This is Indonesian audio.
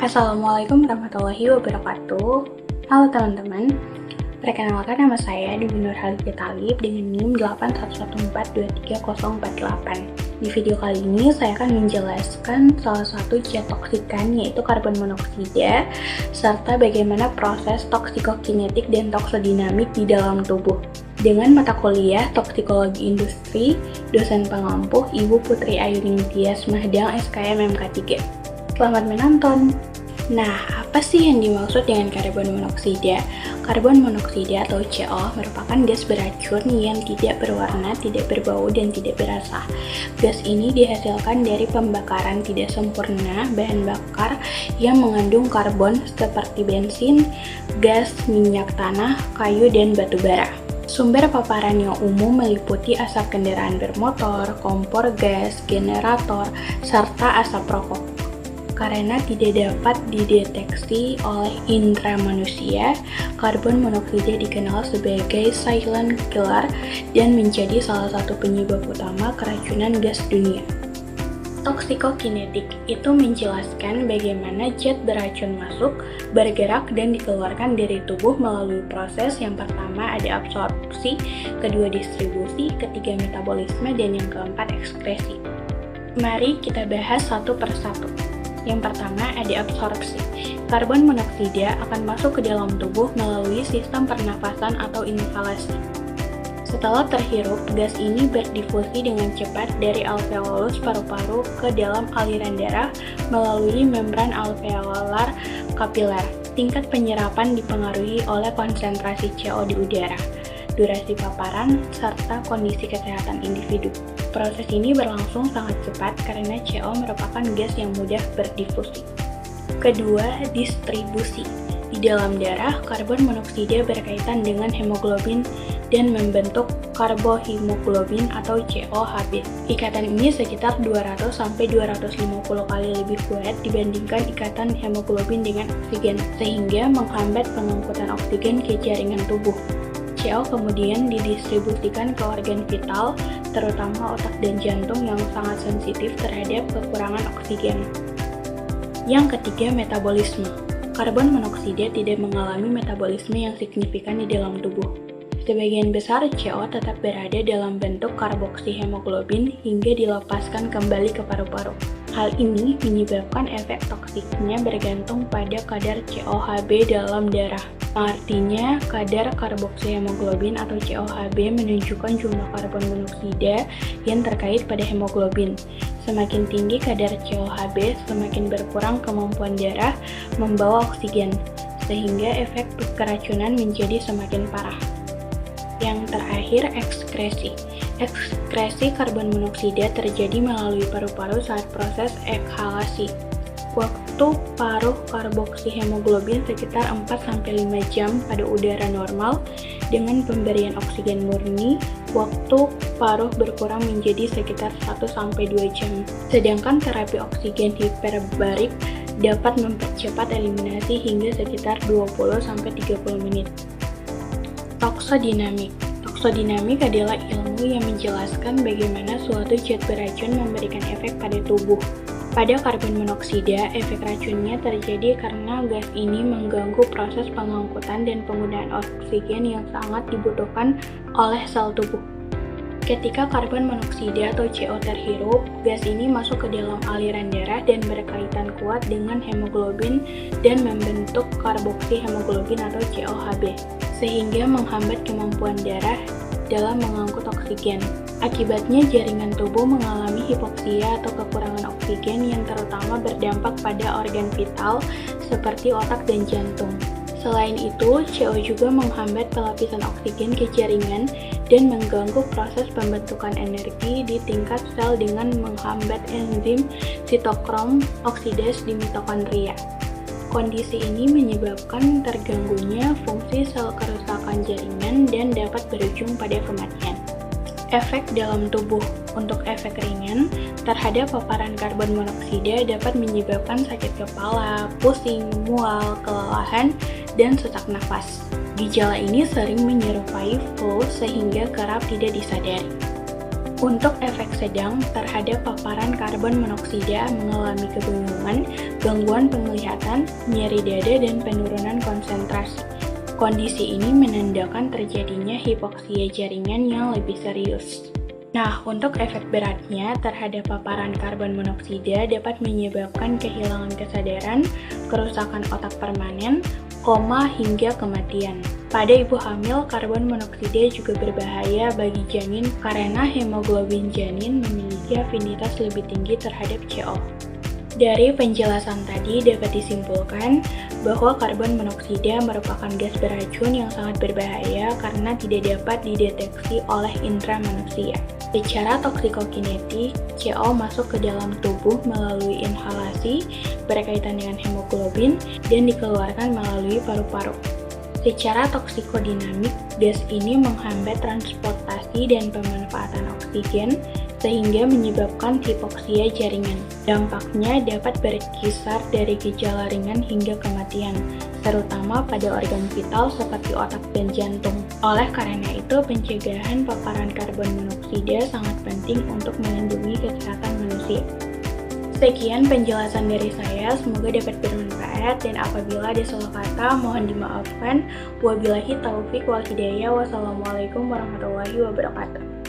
Assalamualaikum warahmatullahi wabarakatuh. Halo teman-teman, perkenalkan nama saya Dewi Nur Halifah Talib dengan NIM 811423048. Di video kali ini saya akan menjelaskan salah satu zat toksikan yaitu karbon monoksida serta bagaimana proses toksikokinetik dan toksodinamik di dalam tubuh. Dengan mata kuliah Toksikologi Industri, dosen pengampu Ibu Putri Ayuning Tias Mahdang SKM MK3. Selamat menonton! Nah, apa sih yang dimaksud dengan karbon monoksida? Karbon monoksida atau CO merupakan gas beracun yang tidak berwarna, tidak berbau, dan tidak berasa. Gas ini dihasilkan dari pembakaran tidak sempurna bahan bakar yang mengandung karbon seperti bensin, gas, minyak tanah, kayu, dan batu bara. Sumber paparan yang umum meliputi asap kendaraan bermotor, kompor gas, generator, serta asap rokok. Karena tidak dapat dideteksi oleh indera manusia, karbon monoksida dikenal sebagai silent killer dan menjadi salah satu penyebab utama keracunan gas dunia. Toksikokinetik itu menjelaskan bagaimana zat beracun masuk, bergerak, dan dikeluarkan dari tubuh melalui proses yang pertama ada absorpsi, kedua distribusi, ketiga metabolisme, dan yang keempat ekskresi. Mari kita bahas satu persatu. Yang pertama ada absorpsi. Karbon monoksida akan masuk ke dalam tubuh melalui sistem pernafasan atau inhalasi. Setelah terhirup, gas ini berdifusi dengan cepat dari alveolus paru-paru ke dalam aliran darah melalui membran alveolar kapiler. Tingkat penyerapan dipengaruhi oleh konsentrasi CO di udara, durasi paparan, serta kondisi kesehatan individu. Proses ini berlangsung sangat cepat karena CO merupakan gas yang mudah berdifusi. Kedua, distribusi. Di dalam darah, karbon monoksida berkaitan dengan hemoglobin dan membentuk karbohemoglobin atau COHB. Ikatan ini sekitar 200-250 kali lebih kuat dibandingkan ikatan hemoglobin dengan oksigen, sehingga menghambat pengangkutan oksigen ke jaringan tubuh. CO kemudian didistribusikan ke organ vital, terutama otak dan jantung yang sangat sensitif terhadap kekurangan oksigen. Yang ketiga, metabolisme. Karbon monoksida tidak mengalami metabolisme yang signifikan di dalam tubuh. Sebagian besar CO tetap berada dalam bentuk karboksihemoglobin hingga dilepaskan kembali ke paru-paru. Hal ini menyebabkan efek toksiknya bergantung pada kadar COHB dalam darah. Artinya, kadar karboksihemoglobin atau COHB menunjukkan jumlah karbon monoksida yang terkait pada hemoglobin. Semakin tinggi kadar COHB, semakin berkurang kemampuan darah membawa oksigen, sehingga efek keracunan menjadi semakin parah. Yang terakhir, ekskresi. Ekskresi karbon monoksida terjadi melalui paru-paru saat proses ekhalasi. Waktu paruh karboksihemoglobin sekitar 4-5 jam pada udara normal. Dengan pemberian oksigen murni, waktu paruh berkurang menjadi sekitar 1-2 jam. Sedangkan terapi oksigen hiperbarik dapat mempercepat eliminasi hingga sekitar 20-30 menit. Toksodinamik. Toksodinamik adalah ilmu yang menjelaskan bagaimana suatu zat beracun memberikan efek pada tubuh. Pada karbon monoksida, efek racunnya terjadi karena gas ini mengganggu proses pengangkutan dan penggunaan oksigen yang sangat dibutuhkan oleh sel tubuh. Ketika karbon monoksida atau CO terhirup, gas ini masuk ke dalam aliran darah dan berkaitan kuat dengan hemoglobin dan membentuk karboksihemoglobin atau COHB, sehingga menghambat kemampuan darah dalam mengangkut oksigen. Akibatnya jaringan tubuh mengalami hipoksia atau kekurangan oksigen yang terutama berdampak pada organ vital seperti otak dan jantung. Selain itu, CO juga menghambat pelapisan oksigen ke jaringan dan mengganggu proses pembentukan energi di tingkat sel dengan menghambat enzim sitokrom oksidase di mitokondria. Kondisi ini menyebabkan terganggunya fungsi sel kerusakan jaringan dan dapat berujung pada kematian. Efek dalam tubuh. Untuk efek ringan, terhadap paparan karbon monoksida dapat menyebabkan sakit kepala, pusing, mual, kelelahan, dan sesak nafas. Gejala ini sering menyerupai flu sehingga kerap tidak disadari. Untuk efek sedang terhadap paparan karbon monoksida mengalami kebingungan, gangguan penglihatan, nyeri dada, dan penurunan konsentrasi. Kondisi ini menandakan terjadinya hipoksia jaringan yang lebih serius. Nah, untuk efek beratnya terhadap paparan karbon monoksida dapat menyebabkan kehilangan kesadaran, kerusakan otak permanen, koma, hingga kematian. Pada ibu hamil, karbon monoksida juga berbahaya bagi janin karena hemoglobin janin memiliki afinitas lebih tinggi terhadap CO. Dari penjelasan tadi dapat disimpulkan bahwa karbon monoksida merupakan gas beracun yang sangat berbahaya karena tidak dapat dideteksi oleh indera manusia. Secara toksikokinetik, CO masuk ke dalam tubuh melalui inhalasi berkaitan dengan hemoglobin dan dikeluarkan melalui paru-paru. Secara toksikodinamik, gas ini menghambat transportasi dan pemanfaatan oksigen sehingga menyebabkan hipoksia jaringan. Dampaknya dapat berkisar dari gejala ringan hingga kematian, terutama pada organ vital seperti otak dan jantung. Oleh karena itu, pencegahan paparan karbon monoksida sangat penting untuk melindungi kesehatan manusia. Sekian penjelasan dari saya, semoga dapat bermanfaat dan apabila ada salah kata mohon dimaafkan. Wabillahi taufik wal hidayah. Wassalamualaikum warahmatullahi wabarakatuh.